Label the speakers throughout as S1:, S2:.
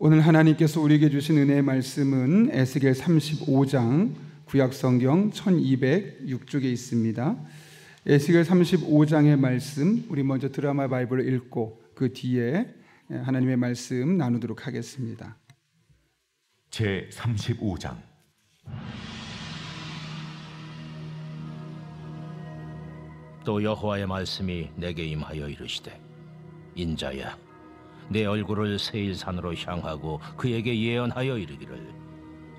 S1: 오늘 하나님께서 우리에게 주신 은혜의 말씀은 에스겔 35장 구약성경 1206쪽에 있습니다. 에스겔 35장의 말씀, 우리 먼저 드라마 바이블을 읽고 그 뒤에 하나님의 말씀 나누도록 하겠습니다.
S2: 제 35장.
S3: 또 여호와의 말씀이 내게 임하여 이르시되, 인자야, 내 얼굴을 세일산으로 향하고 그에게 예언하여 이르기를,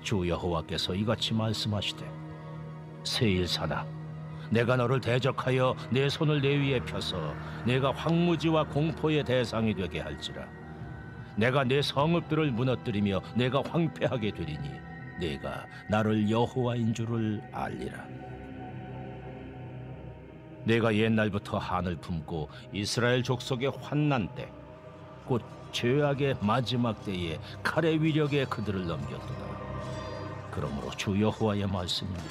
S3: 주 여호와께서 이같이 말씀하시되, 세일산아, 내가 너를 대적하여 내 손을 내 위에 펴서 내가 황무지와 공포의 대상이 되게 할지라. 내가 내 성읍들을 무너뜨리며 내가 황폐하게 되리니 내가 나를 여호와인 줄을 알리라. 내가 옛날부터 한을 품고 이스라엘 족속의 환난 때, 곧 죄악의 마지막 때에 칼의 위력에 그들을 넘겼도다. 그러므로 주 여호와의 말씀입니다.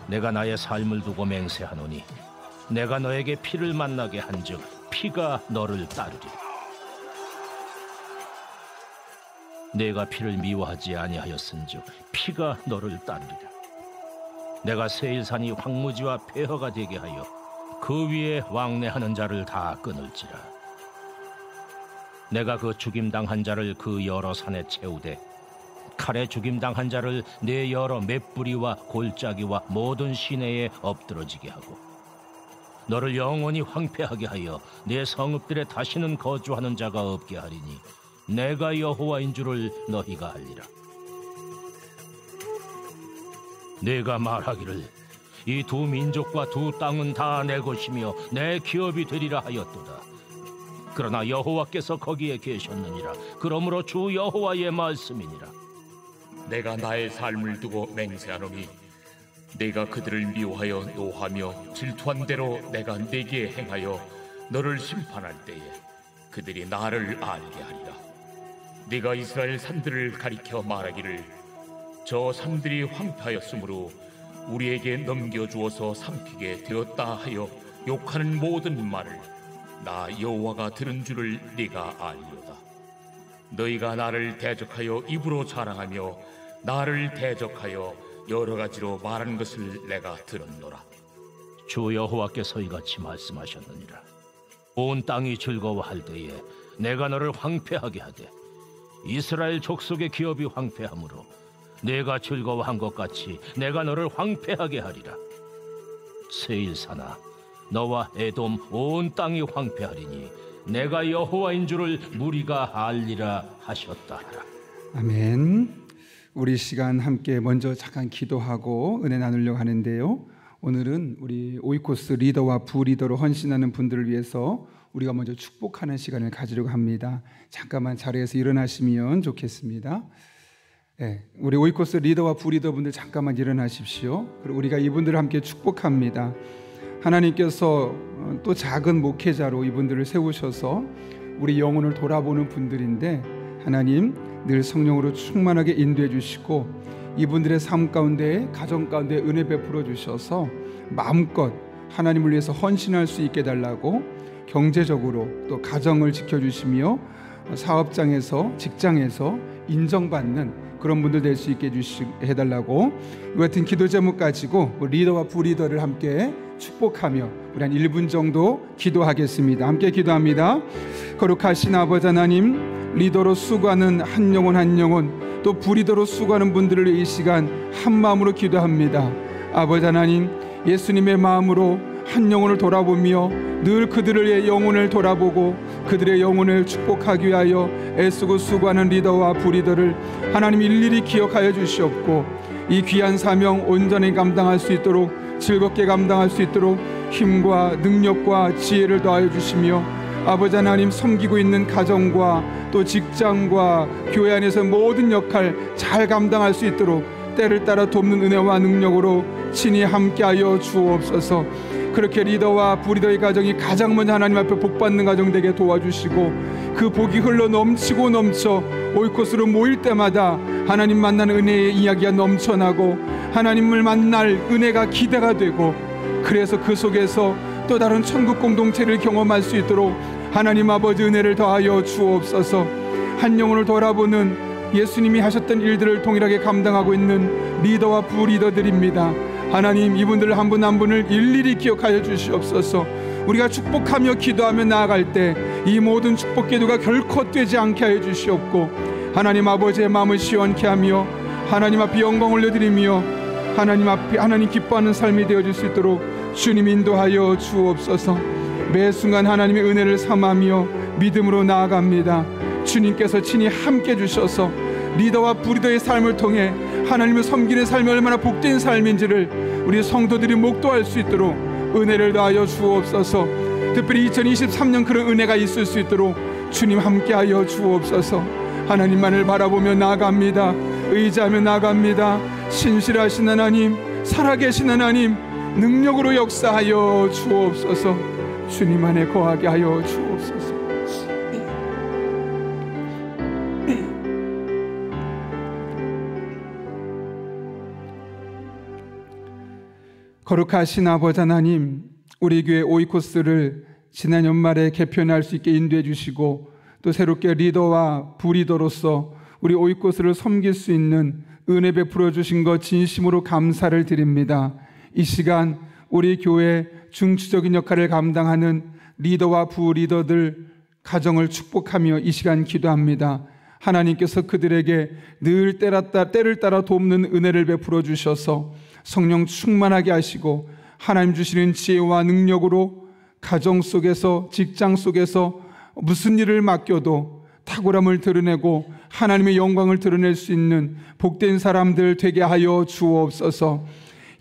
S3: 내가 나의 삶을 두고 맹세하노니 내가 너에게 피를 만나게 한즉 피가 너를 따르리라. 내가 피를 미워하지 아니하였은즉 피가 너를 따르리라. 내가 세일산이 황무지와 폐허가 되게 하여 그 위에 왕래하는 자를 다 끊을지라. 내가 그 죽임당한 자를 그 여러 산에 채우되 칼에 죽임당한 자를 내 여러 맷뿌리와 골짜기와 모든 시내에 엎드러지게 하고 너를 영원히 황폐하게 하여 내 성읍들에 다시는 거주하는 자가 없게 하리니 내가 여호와인 줄을 너희가 알리라. 내가 말하기를, 이 두 민족과 두 땅은 다 내 것이며 내 기업이 되리라 하였도다. 그러나 여호와께서 거기에 계셨느니라. 그러므로 주 여호와의 말씀이니라.
S2: 내가 나의 삶을 두고 맹세하노니 내가 그들을 미워하여 노하며 질투한 대로 내가 내게 행하여 너를 심판할 때에 그들이 나를 알게 하리라. 네가 이스라엘 산들을 가리켜 말하기를, 저 산들이 황폐하였으므로 우리에게 넘겨주어서 삼키게 되었다 하여 욕하는 모든 말을 나 여호와가 들은 줄을 네가 알리로다. 너희가 나를 대적하여 입으로 자랑하며 나를 대적하여 여러 가지로 말하는 것을 내가 들었노라.
S3: 주 여호와께서 이같이 말씀하셨느니라. 온 땅이 즐거워할 때에 내가 너를 황폐하게 하되 이스라엘 족속의 기업이 황폐하므로 내가 즐거워한 것 같이 내가 너를 황폐하게 하리라. 세일산아, 너와 에돔 온 땅이 황폐하리니 내가 여호와인 줄을 무리가 알리라 하셨다 하라.
S1: 아멘. 우리 시간 함께 먼저 잠깐 기도하고 은혜 나누려고 하는데요, 오늘은 우리 오이코스 리더와 부리더로 헌신하는 분들을 위해서 우리가 먼저 축복하는 시간을 가지려고 합니다. 잠깐만 자리에서 일어나시면 좋겠습니다. 네, 우리 오이코스 리더와 부리더 분들 잠깐만 일어나십시오. 그리고 우리가 이분들을 함께 축복합니다. 하나님께서 또 작은 목회자로 이분들을 세우셔서 우리 영혼을 돌아보는 분들인데, 하나님 늘 성령으로 충만하게 인도해 주시고 이분들의 삶 가운데, 가정 가운데 은혜 베풀어 주셔서 마음껏 하나님을 위해서 헌신할 수 있게 달라고, 경제적으로 또 가정을 지켜주시며 사업장에서, 직장에서 인정받는 그런 분들 될 수 있게 해달라고, 이 같은 기도 제목 가지고 리더와 부리더를 함께 축복하며 우리 한 1분 정도 기도하겠습니다. 함께 기도합니다. 거룩하신 아버지 하나님, 리더로 수고하는 한 영혼 한 영혼, 또 부리더로 수고하는 분들을 이 시간 한 마음으로 기도합니다. 아버지 하나님, 예수님의 마음으로 한 영혼을 돌아보며 늘 그들의 영혼을 돌아보고 그들의 영혼을 축복하기 위하여 애쓰고 수고하는 리더와 부리더를 하나님 일일이 기억하여 주시옵고, 이 귀한 사명 온전히 감당할 수 있도록, 즐겁게 감당할 수 있도록 힘과 능력과 지혜를 더하여 주시며, 아버지 하나님, 섬기고 있는 가정과 또 직장과 교회 안에서 모든 역할 잘 감당할 수 있도록 때를 따라 돕는 은혜와 능력으로 친히 함께하여 주옵소서. 그렇게 리더와 부리더의 가정이 가장 먼저 하나님 앞에 복받는 가정 되게 도와주시고, 그 복이 흘러 넘치고 넘쳐 오이코스로 모일 때마다 하나님 만나는 은혜의 이야기가 넘쳐나고 하나님을 만날 은혜가 기대가 되고, 그래서 그 속에서 또 다른 천국 공동체를 경험할 수 있도록 하나님 아버지 은혜를 더하여 주옵소서. 한 영혼을 돌아보는 예수님이 하셨던 일들을 동일하게 감당하고 있는 리더와 부리더들입니다. 하나님, 이분들 한 분 한 분을 일일이 기억하여 주시옵소서. 우리가 축복하며 기도하며 나아갈 때 이 모든 축복 기도가 결코 헛되지 않게 하여 주시옵고, 하나님 아버지의 마음을 시원케 하며 하나님 앞에 영광 올려드리며 하나님 앞에 하나님 기뻐하는 삶이 되어질 수 있도록 주님 인도하여 주옵소서. 매 순간 하나님의 은혜를 삼으며 믿음으로 나아갑니다. 주님께서 친히 함께 주셔서 리더와 부리더의 삶을 통해 하나님을 섬기는 삶이 얼마나 복된 삶인지를 우리 성도들이 목도할 수 있도록 은혜를 더하여 주옵소서. 특별히 2023년 그런 은혜가 있을 수 있도록 주님 함께하여 주옵소서. 하나님만을 바라보며 나아갑니다. 의지하며 나아갑니다. 신실하신 하나님, 살아계신 하나님, 능력으로 역사하여 주옵소서. 주님 안에 거하게 하여 주옵소서. 거룩하신 아버지 하나님, 우리 교회 오이코스를 지난 연말에 개편할 수 있게 인도해 주시고 또 새롭게 리더와 부리더로서 우리 오이코스를 섬길 수 있는 은혜 베풀어 주신 것 진심으로 감사를 드립니다. 이 시간 우리 교회 중추적인 역할을 감당하는 리더와 부리더들 가정을 축복하며 이 시간 기도합니다. 하나님께서 그들에게 늘 때를 따라 돕는 은혜를 베풀어 주셔서 성령 충만하게 하시고 하나님 주시는 지혜와 능력으로 가정 속에서 직장 속에서 무슨 일을 맡겨도 탁월함을 드러내고 하나님의 영광을 드러낼 수 있는 복된 사람들 되게 하여 주옵소서.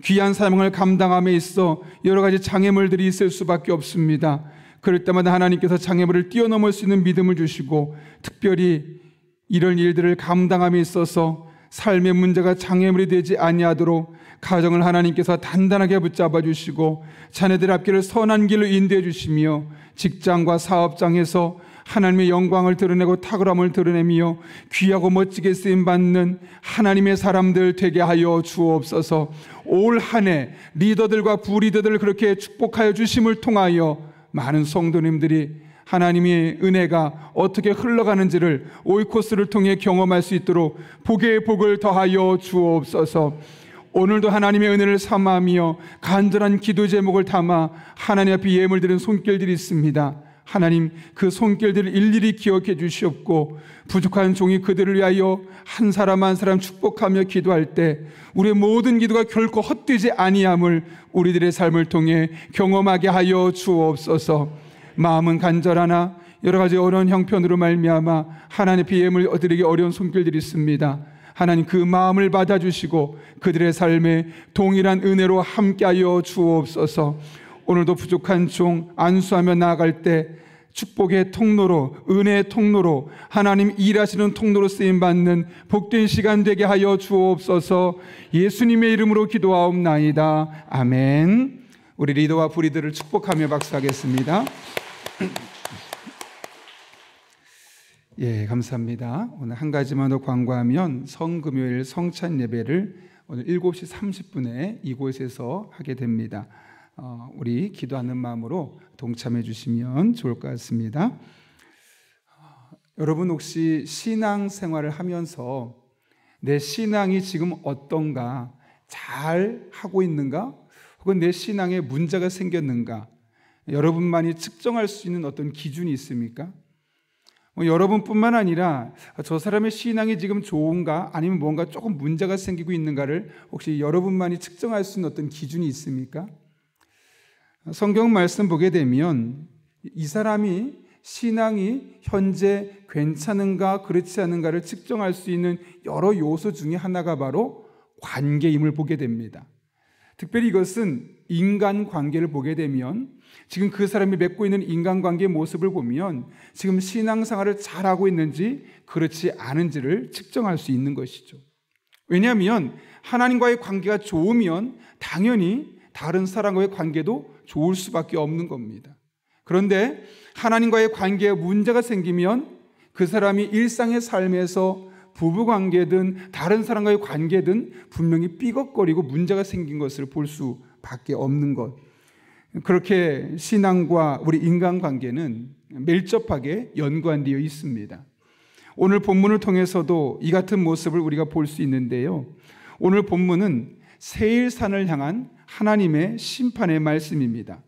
S1: 귀한 사명을 감당함에 있어 여러 가지 장애물들이 있을 수밖에 없습니다. 그럴 때마다 하나님께서 장애물을 뛰어넘을 수 있는 믿음을 주시고 특별히 이런 일들을 감당함에 있어서 삶의 문제가 장애물이 되지 아니하도록 가정을 하나님께서 단단하게 붙잡아 주시고 자녀들 앞길을 선한 길로 인도해 주시며 직장과 사업장에서 하나님의 영광을 드러내고 탁월함을 드러내며 귀하고 멋지게 쓰임받는 하나님의 사람들 되게 하여 주옵소서. 올 한 해 리더들과 부리더들을 그렇게 축복하여 주심을 통하여 많은 성도님들이 하나님의 은혜가 어떻게 흘러가는지를 오이코스를 통해 경험할 수 있도록 복의 복을 더하여 주옵소서. 오늘도 하나님의 은혜를 삼아하며 간절한 기도 제목을 담아 하나님 앞에 예물 드리는 손길들이 있습니다. 하나님, 그 손길들을 일일이 기억해 주시옵고 부족한 종이 그들을 위하여 한 사람 한 사람 축복하며 기도할 때 우리의 모든 기도가 결코 헛되지 아니함을 우리들의 삶을 통해 경험하게 하여 주옵소서. 마음은 간절하나 여러 가지 어려운 형편으로 말미암아 하나님 앞에 예물 드리기 어려운 손길들이 있습니다. 하나님, 그 마음을 받아주시고 그들의 삶에 동일한 은혜로 함께하여 주옵소서. 오늘도 부족한 종 안수하며 나아갈 때 축복의 통로로, 은혜의 통로로, 하나님 일하시는 통로로 쓰임받는 복된 시간 되게 하여 주옵소서. 예수님의 이름으로 기도하옵나이다. 아멘. 우리 리더와 부리들을 축복하며 박수하겠습니다. 예, 감사합니다. 오늘 한 가지만 더 광고하면 성금요일 성찬 예배를 오늘 7시 30분에 이곳에서 하게 됩니다. 우리 기도하는 마음으로 동참해 주시면 좋을 것 같습니다. 여러분 혹시 신앙생활을 하면서 내 신앙이 지금 어떤가, 잘 하고 있는가, 혹은 내 신앙에 문제가 생겼는가, 여러분만이 측정할 수 있는 어떤 기준이 있습니까? 여러분뿐만 아니라 저 사람의 신앙이 지금 좋은가 아니면 뭔가 조금 문제가 생기고 있는가를 혹시 여러분만이 측정할 수 있는 어떤 기준이 있습니까? 성경 말씀 보게 되면 이 사람이 신앙이 현재 괜찮은가 그렇지 않은가를 측정할 수 있는 여러 요소 중에 하나가 바로 관계임을 보게 됩니다. 특별히 이것은 인간관계를 보게 되면 지금 그 사람이 맺고 있는 인간관계의 모습을 보면 지금 신앙생활을 잘하고 있는지 그렇지 않은지를 측정할 수 있는 것이죠. 왜냐하면 하나님과의 관계가 좋으면 당연히 다른 사람과의 관계도 좋을 수밖에 없는 겁니다. 그런데 하나님과의 관계에 문제가 생기면 그 사람이 일상의 삶에서 부부관계든 다른 사람과의 관계든 분명히 삐걱거리고 문제가 생긴 것을 볼 수밖에 없는 것. 그렇게 신앙과 우리 인간관계는 밀접하게 연관되어 있습니다. 오늘 본문을 통해서도 이 같은 모습을 우리가 볼 수 있는데요. 오늘 본문은 세일산을 향한 하나님의 심판의 말씀입니다.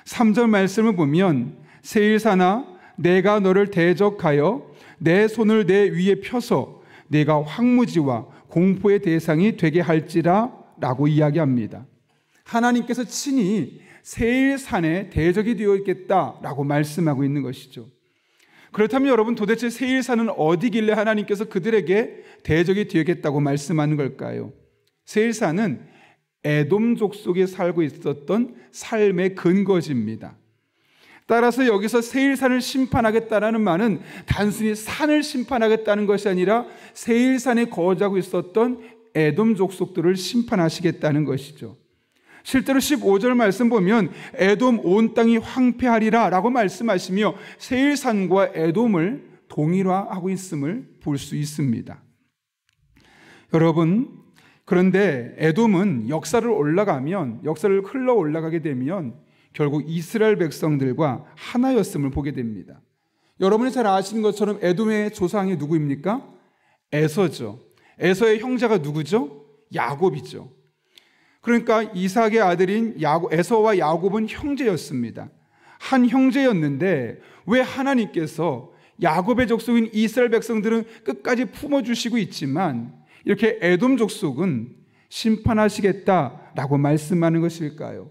S1: 3절 말씀을 보면 세일산아 내가 너를 대적하여 내 손을 내 위에 펴서 내가 황무지와 공포의 대상이 되게 할지라 라고 이야기합니다. 하나님께서 친히 세일산에 대적이 되어 있겠다라고 말씀하고 있는 것이죠. 그렇다면 여러분, 도대체 세일산은 어디길래 하나님께서 그들에게 대적이 되겠다고 말씀하는 걸까요? 세일산은 에돔족 속에 살고 있었던 삶의 근거지입니다. 따라서 여기서 세일산을 심판하겠다라는 말은 단순히 산을 심판하겠다는 것이 아니라 세일산에 거주하고 있었던 에돔 족속들을 심판하시겠다는 것이죠. 실제로 15절 말씀 보면 에돔 온 땅이 황폐하리라 라고 말씀하시며 세일산과 에돔을 동일화하고 있음을 볼 수 있습니다. 여러분, 그런데 에돔은 역사를 흘러 올라가게 되면 결국 이스라엘 백성들과 하나였음을 보게 됩니다. 여러분이 잘 아시는 것처럼 에돔의 조상이 누구입니까? 에서죠. 에서의 형제가 누구죠? 야곱이죠. 그러니까 이삭의 아들인 에서와 야곱은 형제였습니다. 한 형제였는데 왜 하나님께서 야곱의 족속인 이스라엘 백성들은 끝까지 품어주시고 있지만 이렇게 에돔 족속은 심판하시겠다라고 말씀하는 것일까요?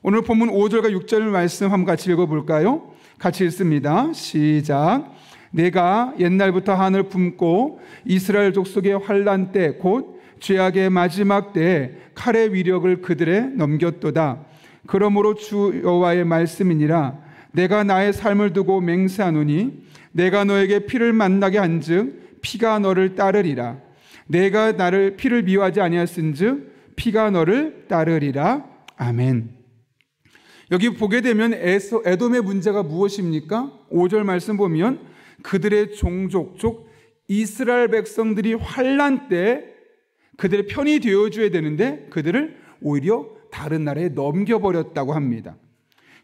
S1: 오늘 본문 5절과 6절 말씀 한번 같이 읽어볼까요? 같이 읽습니다. 시작. 내가 옛날부터 한을 품고 이스라엘 족속의 환난 때 곧 죄악의 마지막 때에 칼의 위력을 그들에 넘겼도다. 그러므로 주 여호와의 말씀이니라. 내가 나의 삶을 두고 맹세하노니 내가 너에게 피를 만나게 한즉 피가 너를 따르리라. 내가 나를 피를 미워하지 아니하였은즉 피가 너를 따르리라. 아멘. 여기 보게 되면 에돔의 문제가 무엇입니까? 5절 말씀 보면 그들의 종족 즉 이스라엘 백성들이 환난 때 그들의 편이 되어줘야 되는데 그들을 오히려 다른 나라에 넘겨버렸다고 합니다.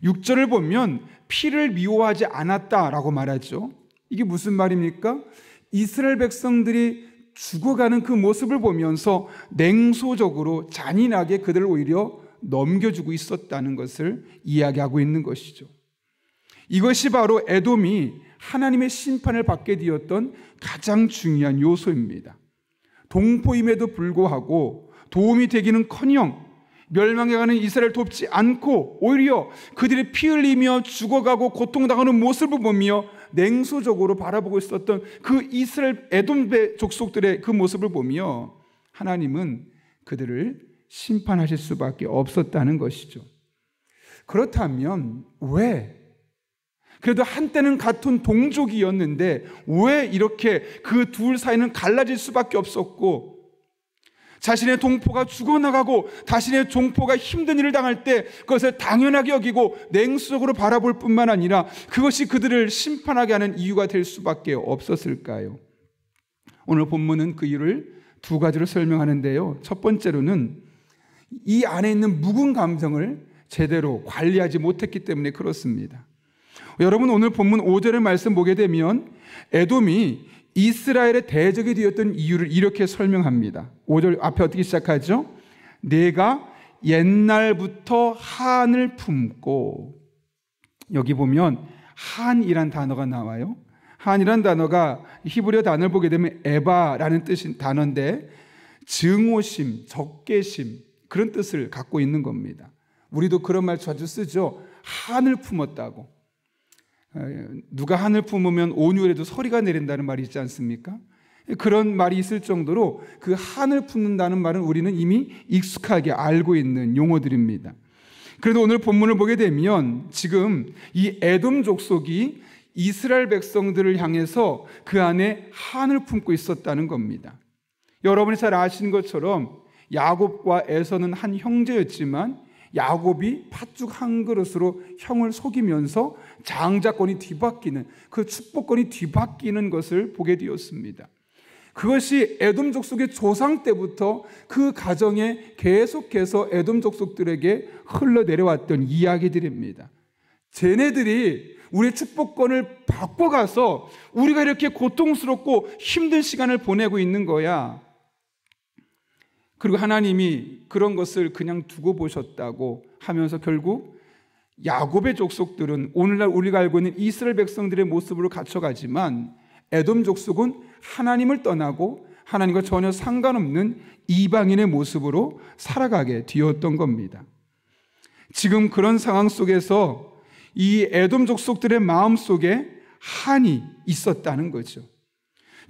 S1: 6절을 보면 피를 미워하지 않았다라고 말하죠. 이게 무슨 말입니까? 이스라엘 백성들이 죽어가는 그 모습을 보면서 냉소적으로 잔인하게 그들을 오히려 넘겨주고 있었다는 것을 이야기하고 있는 것이죠. 이것이 바로 에돔이 하나님의 심판을 받게 되었던 가장 중요한 요소입니다. 동포임에도 불구하고 도움이 되기는커녕 멸망해가는 이스라엘을 돕지 않고 오히려 그들이 피 흘리며 죽어가고 고통당하는 모습을 보며 냉소적으로 바라보고 있었던 그 이스라엘 에돔 족속들의 그 모습을 보며 하나님은 그들을 심판하실 수밖에 없었다는 것이죠. 그렇다면 왜? 그래도 한때는 같은 동족이었는데 왜 이렇게 그 둘 사이는 갈라질 수밖에 없었고 자신의 동포가 죽어나가고 자신의 종포가 힘든 일을 당할 때 그것을 당연하게 여기고 냉수적으로 바라볼 뿐만 아니라 그것이 그들을 심판하게 하는 이유가 될 수밖에 없었을까요? 오늘 본문은 그 이유를 두 가지로 설명하는데요. 첫 번째로는 이 안에 있는 묵은 감정을 제대로 관리하지 못했기 때문에 그렇습니다. 여러분, 오늘 본문 5절의 말씀 보게 되면 에돔이 이스라엘의 대적이 되었던 이유를 이렇게 설명합니다. 5절 앞에 어떻게 시작하죠? 내가 옛날부터 한을 품고, 여기 보면 한이란 단어가 나와요. 한이란 단어가 히브리어 단어를 보게 되면 에바라는 뜻인 단어인데 증오심, 적개심 그런 뜻을 갖고 있는 겁니다. 우리도 그런 말 자주 쓰죠. 한을 품었다고. 누가 한을 품으면 온유에도 서리가 내린다는 말이 있지 않습니까? 그런 말이 있을 정도로 그 한을 품는다는 말은 우리는 이미 익숙하게 알고 있는 용어들입니다. 그래도 오늘 본문을 보게 되면 지금 이 에돔 족속이 이스라엘 백성들을 향해서 그 안에 한을 품고 있었다는 겁니다. 여러분이 잘 아시는 것처럼 야곱과 에서는 한 형제였지만 야곱이 팥죽 한 그릇으로 형을 속이면서 장자권이 뒤바뀌는, 그 축복권이 뒤바뀌는 것을 보게 되었습니다. 그것이 에돔 족속의 조상 때부터 그 가정에 계속해서 에돔 족속들에게 흘러내려왔던 이야기들입니다. 쟤네들이 우리의 축복권을 바꿔가서 우리가 이렇게 고통스럽고 힘든 시간을 보내고 있는 거야. 그리고 하나님이 그런 것을 그냥 두고 보셨다고 하면서 결국 야곱의 족속들은 오늘날 우리가 알고 있는 이스라엘 백성들의 모습으로 갇혀가지만 에돔 족속은 하나님을 떠나고 하나님과 전혀 상관없는 이방인의 모습으로 살아가게 되었던 겁니다. 지금 그런 상황 속에서 이 에돔 족속들의 마음속에 한이 있었다는 거죠.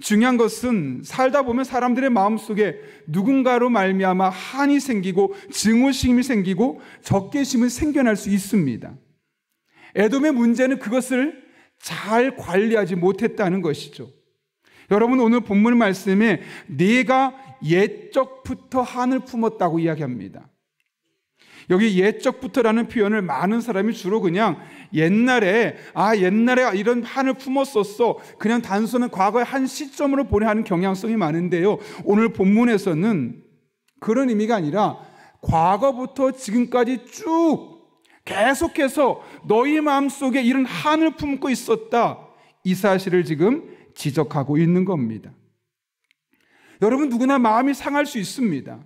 S1: 중요한 것은 살다 보면 사람들의 마음속에 누군가로 말미암아 한이 생기고 증오심이 생기고 적개심이 생겨날 수 있습니다. 에돔의 문제는 그것을 잘 관리하지 못했다는 것이죠. 여러분, 오늘 본문 말씀에 내가 옛적부터 한을 품었다고 이야기합니다. 여기 옛적부터라는 표현을 많은 사람이 주로 그냥 옛날에 이런 한을 품었었어, 그냥 단순한 과거의 한 시점으로 보내하는 경향성이 많은데요, 오늘 본문에서는 그런 의미가 아니라 과거부터 지금까지 쭉 계속해서 너희 마음속에 이런 한을 품고 있었다, 이 사실을 지금 지적하고 있는 겁니다. 여러분, 누구나 마음이 상할 수 있습니다.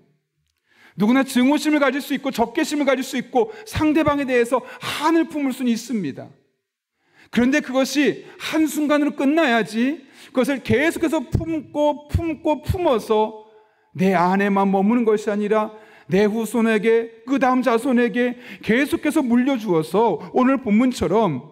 S1: 누구나 증오심을 가질 수 있고 적개심을 가질 수 있고 상대방에 대해서 한을 품을 수는 있습니다. 그런데 그것이 한순간으로 끝나야지 그것을 계속해서 품어서 내 안에만 머무는 것이 아니라 내 후손에게, 그 다음 자손에게 계속해서 물려주어서 오늘 본문처럼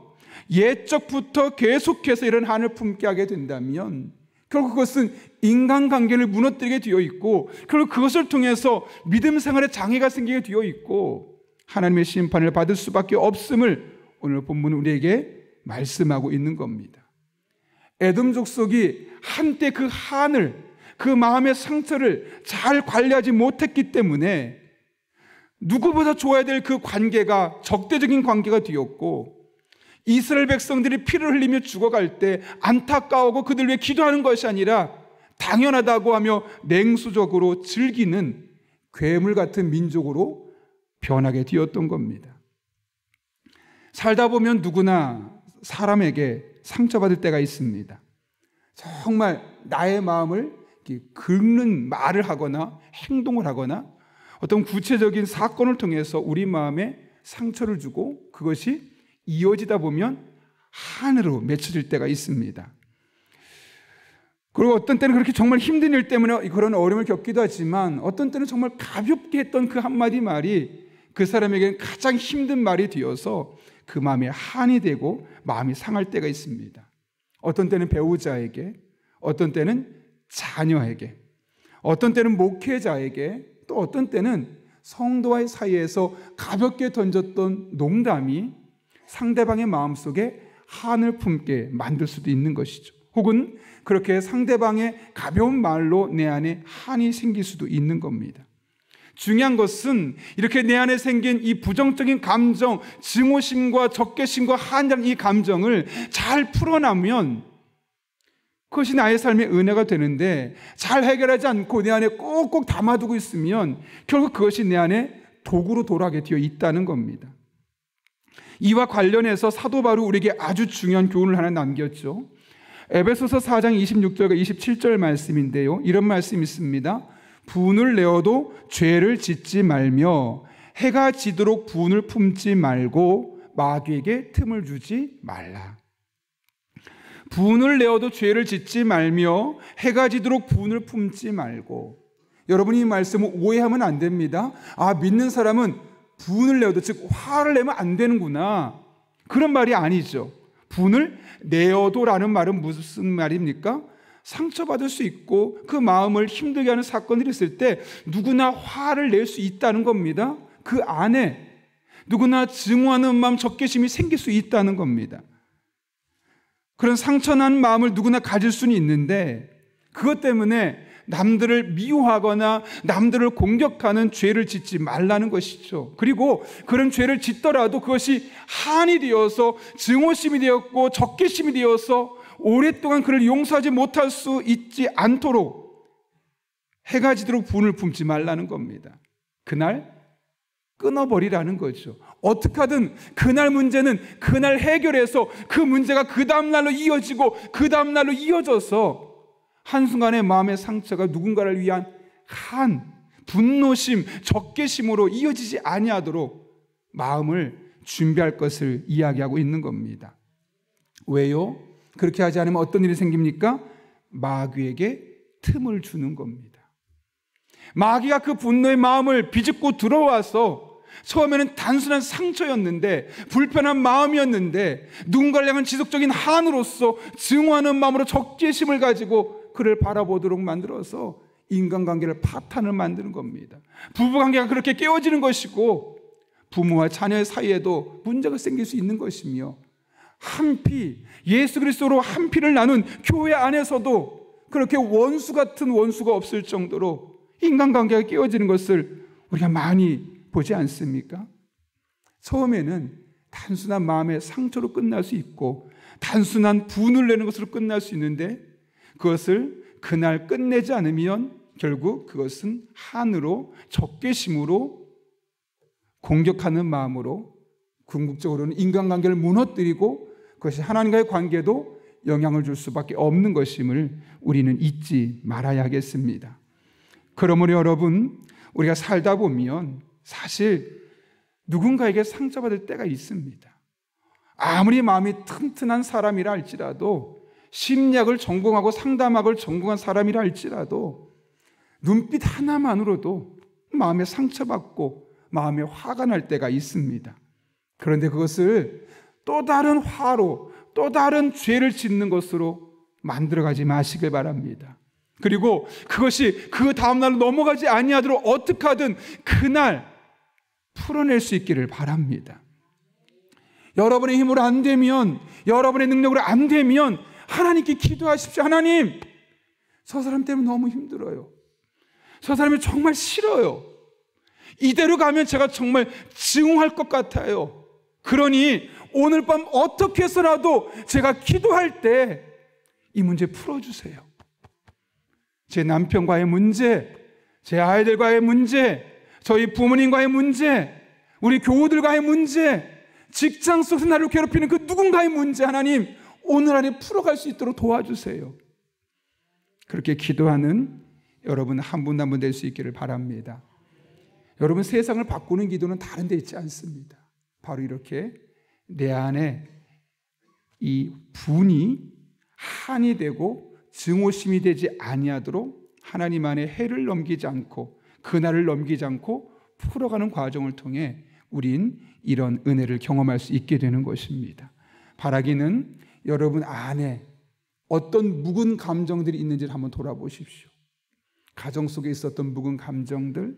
S1: 옛적부터 계속해서 이런 한을 품게 하게 된다면 결국 그것은 인간관계를 무너뜨리게 되어 있고, 결국 그것을 통해서 믿음 생활에 장애가 생기게 되어 있고 하나님의 심판을 받을 수밖에 없음을 오늘 본문은 우리에게 말씀하고 있는 겁니다. 에돔 족속이 한때 그 한을, 그 마음의 상처를 잘 관리하지 못했기 때문에 누구보다 좋아야 될 그 관계가 적대적인 관계가 되었고, 이스라엘 백성들이 피를 흘리며 죽어갈 때 안타까워하고 그들 위해 기도하는 것이 아니라 당연하다고 하며 냉수적으로 즐기는 괴물 같은 민족으로 변하게 되었던 겁니다. 살다 보면 누구나 사람에게 상처받을 때가 있습니다. 정말 나의 마음을 긁는 말을 하거나 행동을 하거나 어떤 구체적인 사건을 통해서 우리 마음에 상처를 주고 그것이 이어지다 보면 한으로 맺혀질 때가 있습니다. 그리고 어떤 때는 그렇게 정말 힘든 일 때문에 그런 어려움을 겪기도 하지만 어떤 때는 정말 가볍게 했던 그 한마디 말이 그 사람에게는 가장 힘든 말이 되어서 그 마음에 한이 되고 마음이 상할 때가 있습니다. 어떤 때는 배우자에게, 어떤 때는 자녀에게, 어떤 때는 목회자에게, 또 어떤 때는 성도와의 사이에서 가볍게 던졌던 농담이 상대방의 마음속에 한을 품게 만들 수도 있는 것이죠. 혹은 그렇게 상대방의 가벼운 말로 내 안에 한이 생길 수도 있는 겁니다. 중요한 것은 이렇게 내 안에 생긴 이 부정적인 감정, 증오심과 적개심과 한이라는 이 감정을 잘 풀어나면 그것이 나의 삶의 은혜가 되는데, 잘 해결하지 않고 내 안에 꼭꼭 담아두고 있으면 결국 그것이 내 안에 독으로 돌아가게 되어 있다는 겁니다. 이와 관련해서 사도 바울이 우리에게 아주 중요한 교훈을 하나 남겼죠. 에베소서 4장 26절과 27절 말씀인데요, 이런 말씀이 있습니다. 분을 내어도 죄를 짓지 말며 해가 지도록 분을 품지 말고 마귀에게 틈을 주지 말라. 분을 내어도 죄를 짓지 말며 해가 지도록 분을 품지 말고, 여러분이 이 말씀을 오해하면 안 됩니다. 믿는 사람은 분을 내어도, 즉 화를 내면 안 되는구나, 그런 말이 아니죠. 분을 내어도라는 말은 무슨 말입니까? 상처받을 수 있고 그 마음을 힘들게 하는 사건들이 있을 때 누구나 화를 낼 수 있다는 겁니다. 그 안에 누구나 증오하는 마음, 적개심이 생길 수 있다는 겁니다. 그런 상처난 마음을 누구나 가질 수는 있는데 그것 때문에 남들을 미워하거나 남들을 공격하는 죄를 짓지 말라는 것이죠. 그리고 그런 죄를 짓더라도 그것이 한이 되어서 증오심이 되었고 적개심이 되어서 오랫동안 그를 용서하지 못할 수 있지 않도록 해가 지도록 분을 품지 말라는 겁니다. 그날 끊어버리라는 거죠. 어떻게 하든 그날 문제는 그날 해결해서 그 문제가 그 다음날로 이어지고 그 다음날로 이어져서 한순간의 마음의 상처가 누군가를 위한 한 분노심, 적개심으로 이어지지 아니하도록 마음을 준비할 것을 이야기하고 있는 겁니다. 왜요? 그렇게 하지 않으면 어떤 일이 생깁니까? 마귀에게 틈을 주는 겁니다. 마귀가 그 분노의 마음을 비집고 들어와서 처음에는 단순한 상처였는데, 불편한 마음이었는데, 누군가를 향한 지속적인 한으로서 증오하는 마음으로 적개심을 가지고 그를 바라보도록 만들어서 인간관계를 파탄을 만드는 겁니다. 부부관계가 그렇게 깨어지는 것이고 부모와 자녀의 사이에도 문제가 생길 수 있는 것이며, 한피, 예수 그리스도로 한피를 나눈 교회 안에서도 그렇게 원수 같은 원수가 없을 정도로 인간관계가 깨어지는 것을 우리가 많이 보지 않습니까? 처음에는 단순한 마음의 상처로 끝날 수 있고 단순한 분을 내는 것으로 끝날 수 있는데, 그것을 그날 끝내지 않으면 결국 그것은 한으로, 적개심으로, 공격하는 마음으로 궁극적으로는 인간관계를 무너뜨리고 그것이 하나님과의 관계도 영향을 줄 수밖에 없는 것임을 우리는 잊지 말아야겠습니다. 그러므로 여러분, 우리가 살다 보면 사실 누군가에게 상처받을 때가 있습니다. 아무리 마음이 튼튼한 사람이라 할지라도, 심리학을 전공하고 상담학을 전공한 사람이라 할지라도 눈빛 하나만으로도 마음에 상처받고 마음에 화가 날 때가 있습니다. 그런데 그것을 또 다른 화로, 또 다른 죄를 짓는 것으로 만들어가지 마시길 바랍니다. 그리고 그것이 그 다음날 넘어가지 아니하도록 어떻게 하든 그날 풀어낼 수 있기를 바랍니다. 여러분의 힘으로 안 되면, 여러분의 능력으로 안 되면 하나님께 기도하십시오. 하나님, 저 사람 때문에 너무 힘들어요. 저 사람이 정말 싫어요. 이대로 가면 제가 정말 증오할 것 같아요. 그러니 오늘 밤 어떻게 해서라도 제가 기도할 때 이 문제 풀어주세요. 제 남편과의 문제, 제 아이들과의 문제, 저희 부모님과의 문제, 우리 교우들과의 문제, 직장 속에서 나를 괴롭히는 그 누군가의 문제, 하나님 오늘 안에 풀어갈 수 있도록 도와주세요. 그렇게 기도하는 여러분 한 분 한 분 될 수 있기를 바랍니다. 여러분, 세상을 바꾸는 기도는 다른 데 있지 않습니다. 바로 이렇게 내 안에 이 분이 한이 되고 증오심이 되지 아니하도록 하나님 안에 해를 넘기지 않고 그날을 넘기지 않고 풀어가는 과정을 통해 우린 이런 은혜를 경험할 수 있게 되는 것입니다. 바라기는 여러분 안에 어떤 묵은 감정들이 있는지를 한번 돌아보십시오. 가정 속에 있었던 묵은 감정들,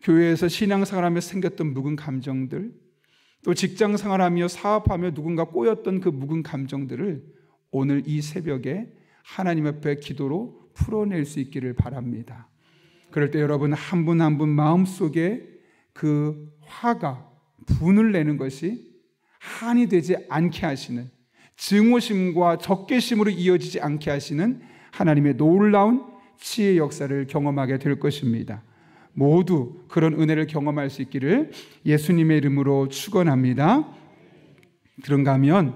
S1: 교회에서 신앙생활하며 생겼던 묵은 감정들, 또 직장생활하며 사업하며 누군가 꼬였던 그 묵은 감정들을 오늘 이 새벽에 하나님 앞에 기도로 풀어낼 수 있기를 바랍니다. 그럴 때 여러분 한 분 한 분 마음속에 그 화가, 분을 내는 것이 한이 되지 않게 하시는, 증오심과 적개심으로 이어지지 않게 하시는 하나님의 놀라운 치유의 역사를 경험하게 될 것입니다. 모두 그런 은혜를 경험할 수 있기를 예수님의 이름으로 축원합니다. 그런가 하면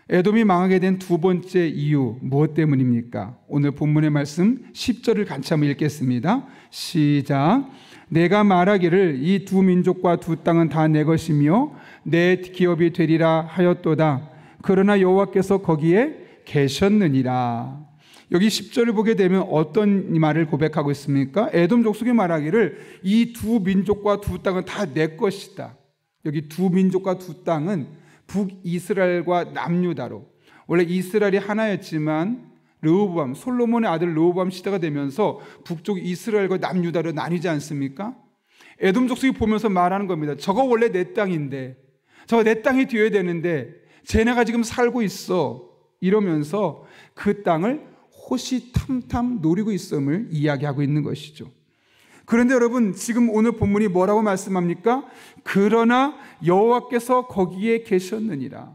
S1: 에돔이 망하게 된 두 번째 이유, 무엇 때문입니까? 오늘 본문의 말씀 10절을 같이 한번 읽겠습니다. 시작. 내가 말하기를 이 두 민족과 두 땅은 다 내 것이며 내 기업이 되리라 하였도다. 그러나 여호와께서 거기에 계셨느니라. 여기 10절을 보게 되면 어떤 말을 고백하고 있습니까? 에돔 족속이 말하기를 이 두 민족과 두 땅은 다 내 것이다. 여기 두 민족과 두 땅은 북이스라엘과 남유다로, 원래 이스라엘이 하나였지만 르호보암, 솔로몬의 아들 르호보암 시대가 되면서 북쪽 이스라엘과 남유다로 나뉘지 않습니까? 에돔 족속이 보면서 말하는 겁니다. 저거 원래 내 땅인데, 저거 내 땅이 되어야 되는데 쟤네가 지금 살고 있어, 이러면서 그 땅을 호시탐탐 노리고 있음을 이야기하고 있는 것이죠. 그런데 여러분, 지금 오늘 본문이 뭐라고 말씀합니까? 그러나 여호와께서 거기에 계셨느니라.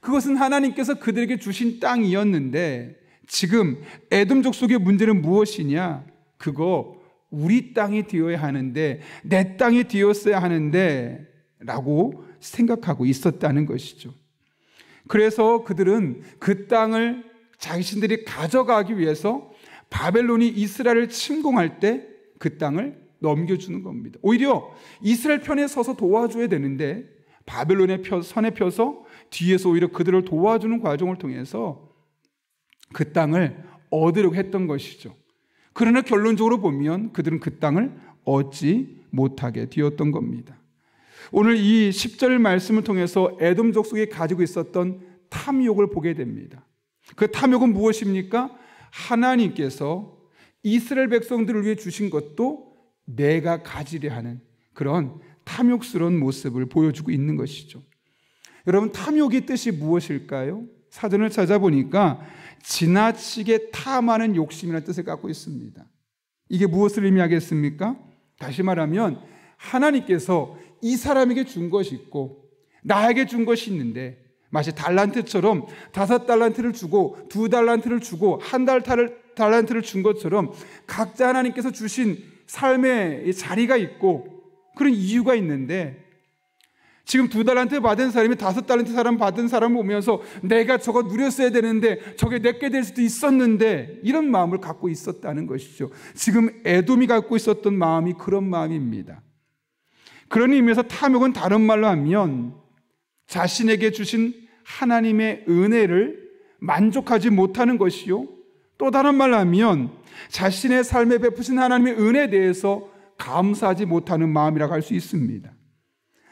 S1: 그것은 하나님께서 그들에게 주신 땅이었는데 지금 에돔 족속의 문제는 무엇이냐? 그거 우리 땅이 되어야 하는데, 내 땅이 되었어야 하는데 라고 생각하고 있었다는 것이죠. 그래서 그들은 그 땅을 자신들이 가져가기 위해서 바벨론이 이스라엘을 침공할 때 그 땅을 넘겨주는 겁니다. 오히려 이스라엘 편에 서서 도와줘야 되는데 바벨론의 선에 펴서 뒤에서 오히려 그들을 도와주는 과정을 통해서 그 땅을 얻으려고 했던 것이죠. 그러나 결론적으로 보면 그들은 그 땅을 얻지 못하게 되었던 겁니다. 오늘 이 10절 말씀을 통해서 에돔 족속이 가지고 있었던 탐욕을 보게 됩니다. 그 탐욕은 무엇입니까? 하나님께서 이스라엘 백성들을 위해 주신 것도 내가 가지려 하는 그런 탐욕스러운 모습을 보여주고 있는 것이죠. 여러분, 탐욕의 뜻이 무엇일까요? 사전을 찾아보니까 지나치게 탐하는 욕심이라는 뜻을 갖고 있습니다. 이게 무엇을 의미하겠습니까? 다시 말하면 하나님께서 이 사람에게 준 것이 있고 나에게 준 것이 있는데, 마치 달란트처럼 5달란트를 주고 2달란트를 주고 1달란트를 준 것처럼 각자 하나님께서 주신 삶의 자리가 있고 그런 이유가 있는데, 지금 2달란트 받은 사람이 5달란트 사람 받은 사람을 보면서 내가 저거 누렸어야 되는데 저게 내게 될 수도 있었는데 이런 마음을 갖고 있었다는 것이죠. 지금 에돔이 갖고 있었던 마음이 그런 마음입니다. 그런 의미에서 탐욕은 다른 말로 하면 자신에게 주신 하나님의 은혜를 만족하지 못하는 것이요, 또 다른 말로 하면 자신의 삶에 베푸신 하나님의 은혜에 대해서 감사하지 못하는 마음이라고 할 수 있습니다.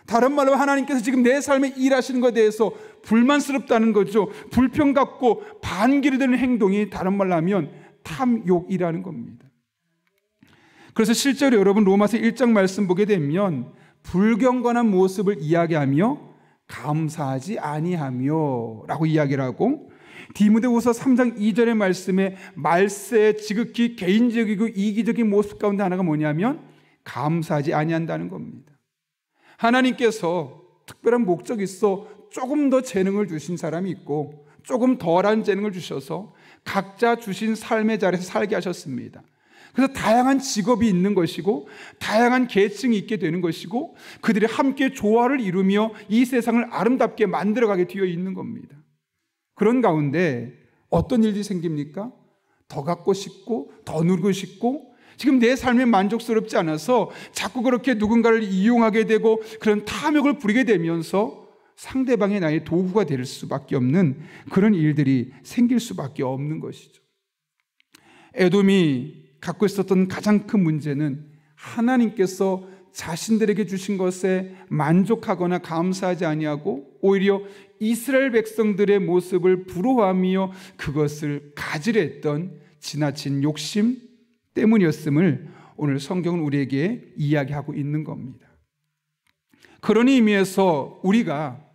S1: 다른 말로 하나님께서 지금 내 삶에 일하시는 것에 대해서 불만스럽다는 거죠. 불평 갖고 반기를 드는 행동이 다른 말로 하면 탐욕이라는 겁니다. 그래서 실제로 여러분 로마서 1장 말씀 보게 되면 불경건한 모습을 이야기하며 감사하지 아니하며 라고 이야기를 하고, 디모데후서 3장 2절의 말씀에 말세의 지극히 개인적이고 이기적인 모습 가운데 하나가 뭐냐면 감사하지 아니한다는 겁니다. 하나님께서 특별한 목적이 있어 조금 더 재능을 주신 사람이 있고 조금 덜한 재능을 주셔서 각자 주신 삶의 자리에서 살게 하셨습니다. 그래서 다양한 직업이 있는 것이고 다양한 계층이 있게 되는 것이고 그들이 함께 조화를 이루며 이 세상을 아름답게 만들어가게 되어 있는 겁니다. 그런 가운데 어떤 일이 생깁니까? 더 갖고 싶고 더 누리고 싶고 지금 내 삶에 만족스럽지 않아서 자꾸 그렇게 누군가를 이용하게 되고 그런 탐욕을 부리게 되면서 상대방의 나의 도구가 될 수밖에 없는 그런 일들이 생길 수밖에 없는 것이죠. 에돔이 갖고 있었던 가장 큰 문제는 하나님께서 자신들에게 주신 것에 만족하거나 감사하지 아니하고 오히려 이스라엘 백성들의 모습을 부러워하며 그것을 가지려 했던 지나친 욕심 때문이었음을 오늘 성경은 우리에게 이야기하고 있는 겁니다. 그런 의미에서 우리가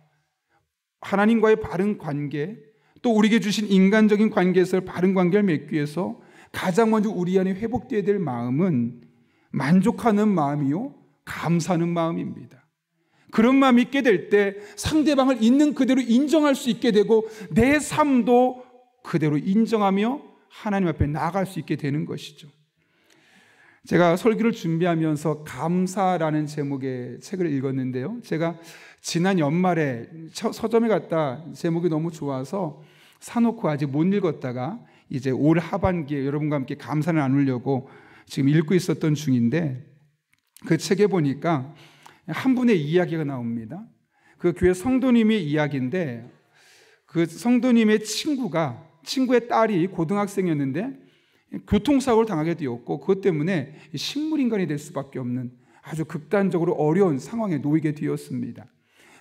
S1: 하나님과의 바른 관계, 또 우리에게 주신 인간적인 관계에서 바른 관계를 맺기 위해서 가장 먼저 우리 안에 회복되어야 될 마음은 만족하는 마음이요, 감사하는 마음입니다. 그런 마음이 있게 될 때 상대방을 있는 그대로 인정할 수 있게 되고 내 삶도 그대로 인정하며 하나님 앞에 나아갈 수 있게 되는 것이죠. 제가 설교를 준비하면서 감사라는 제목의 책을 읽었는데요, 제가 지난 연말에 서점에 갔다 제목이 너무 좋아서 사놓고 아직 못 읽었다가 이제 올 하반기에 여러분과 함께 감사를 나누려고 지금 읽고 있었던 중인데, 그 책에 보니까 한 분의 이야기가 나옵니다. 그 교회 성도님의 이야기인데, 그 성도님의 친구의 딸이 고등학생이었는데 교통사고를 당하게 되었고 그것 때문에 식물인간이 될 수밖에 없는 아주 극단적으로 어려운 상황에 놓이게 되었습니다.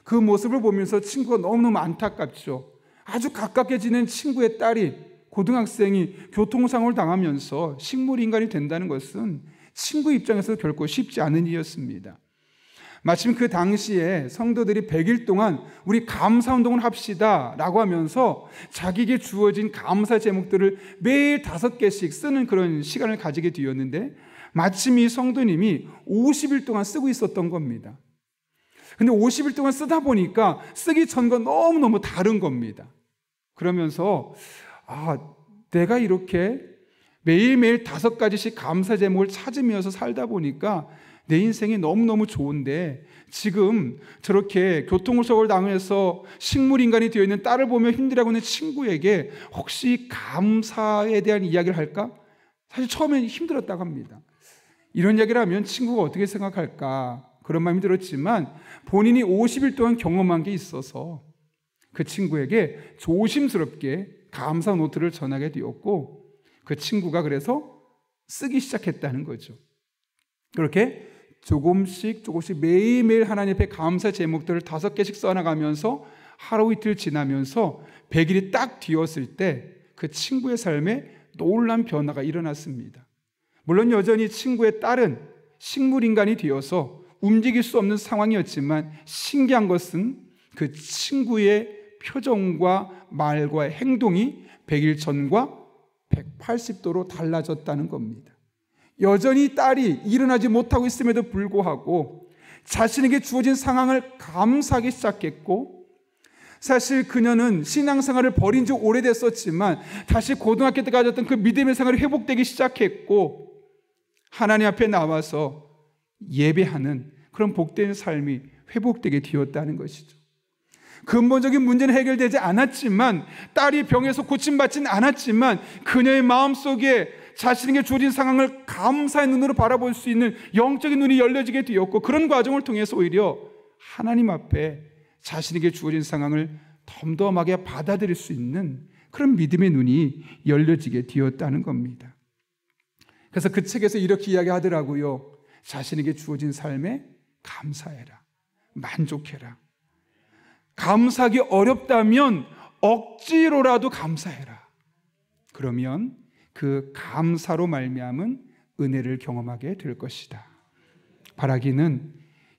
S1: 그 모습을 보면서 친구가 너무너무 안타깝죠. 아주 가깝게 지낸 친구의 딸이, 고등학생이 교통사고를 당하면서 식물인간이 된다는 것은 친구 입장에서 결코 쉽지 않은 일이었습니다. 마침 그 당시에 성도들이 100일 동안 우리 감사운동을 합시다 라고 하면서 자기에게 주어진 감사 제목들을 매일 5개씩 쓰는 그런 시간을 가지게 되었는데, 마침 이 성도님이 50일 동안 쓰고 있었던 겁니다. 근데 50일 동안 쓰다 보니까 쓰기 전과 너무너무 다른 겁니다. 그러면서 내가 이렇게 매일매일 5가지씩 감사 제목을 찾으면서 살다 보니까 내 인생이 너무너무 좋은데 지금 저렇게 교통사고를 당해서 식물인간이 되어 있는 딸을 보며 힘들어하고 있는 친구에게 혹시 감사에 대한 이야기를 할까? 사실 처음엔 힘들었다고 합니다. 이런 이야기를 하면 친구가 어떻게 생각할까? 그런 마음이 들었지만 본인이 50일 동안 경험한 게 있어서 그 친구에게 조심스럽게 감사 노트를 전하게 되었고 그 친구가 그래서 쓰기 시작했다는 거죠. 그렇게 조금씩 매일매일 하나님 앞에 감사 제목들을 5개씩 써나가면서 하루 이틀 지나면서 100일이 딱 뒤었을 때 그 친구의 삶에 놀라운 변화가 일어났습니다. 물론 여전히 친구의 딸은 식물인간이 되어서 움직일 수 없는 상황이었지만 신기한 것은 그 친구의 표정과 말과 행동이 100일 전과 180도로 달라졌다는 겁니다. 여전히 딸이 일어나지 못하고 있음에도 불구하고 자신에게 주어진 상황을 감사하기 시작했고, 사실 그녀는 신앙생활을 버린 지 오래됐었지만 다시 고등학교 때 가졌던 그 믿음의 생활이 회복되기 시작했고 하나님 앞에 나와서 예배하는 그런 복된 삶이 회복되게 되었다는 것이죠. 근본적인 문제는 해결되지 않았지만, 딸이 병에서 고침받지는 않았지만 그녀의 마음속에 자신에게 주어진 상황을 감사의 눈으로 바라볼 수 있는 영적인 눈이 열려지게 되었고, 그런 과정을 통해서 오히려 하나님 앞에 자신에게 주어진 상황을 덤덤하게 받아들일 수 있는 그런 믿음의 눈이 열려지게 되었다는 겁니다. 그래서 그 책에서 이렇게 이야기하더라고요. 자신에게 주어진 삶에 감사해라, 만족해라. 감사하기 어렵다면 억지로라도 감사해라. 그러면 그 감사로 말미암은 은혜를 경험하게 될 것이다. 바라기는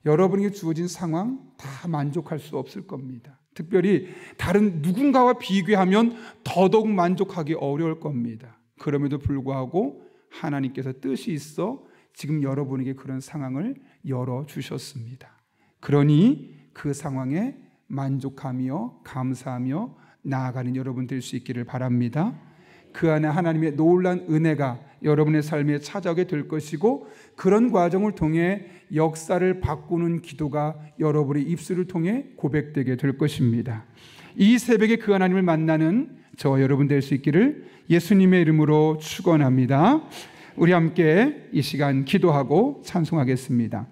S1: 여러분에게 주어진 상황 다 만족할 수 없을 겁니다. 특별히 다른 누군가와 비교하면 더더욱 만족하기 어려울 겁니다. 그럼에도 불구하고 하나님께서 뜻이 있어 지금 여러분에게 그런 상황을 열어주셨습니다. 그러니 그 상황에 만족하며 감사하며 나아가는 여러분 될 수 있기를 바랍니다. 그 안에 하나님의 놀라운 은혜가 여러분의 삶에 찾아오게 될 것이고, 그런 과정을 통해 역사를 바꾸는 기도가 여러분의 입술을 통해 고백되게 될 것입니다. 이 새벽에 그 하나님을 만나는 저와 여러분 될 수 있기를 예수님의 이름으로 축원합니다. 우리 함께 이 시간 기도하고 찬송하겠습니다.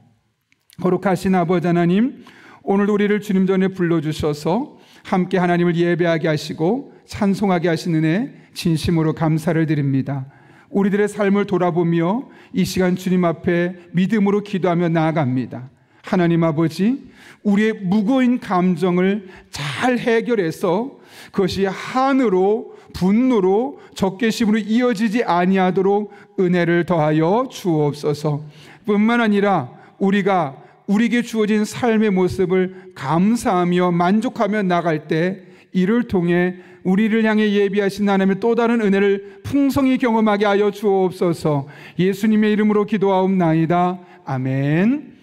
S1: 거룩하신 아버지 하나님, 오늘 우리를 주님 전에 불러주셔서 함께 하나님을 예배하게 하시고 찬송하게 하신 은혜 진심으로 감사를 드립니다. 우리들의 삶을 돌아보며 이 시간 주님 앞에 믿음으로 기도하며 나아갑니다. 하나님 아버지, 우리의 무거운 감정을 잘 해결해서 그것이 한으로 분노로 적개심으로 이어지지 아니하도록 은혜를 더하여 주옵소서. 뿐만 아니라 우리가 우리에게 주어진 삶의 모습을 감사하며 만족하며 나갈 때 이를 통해 우리를 향해 예비하신 하나님의 또 다른 은혜를 풍성히 경험하게 하여 주옵소서. 예수님의 이름으로 기도하옵나이다. 아멘.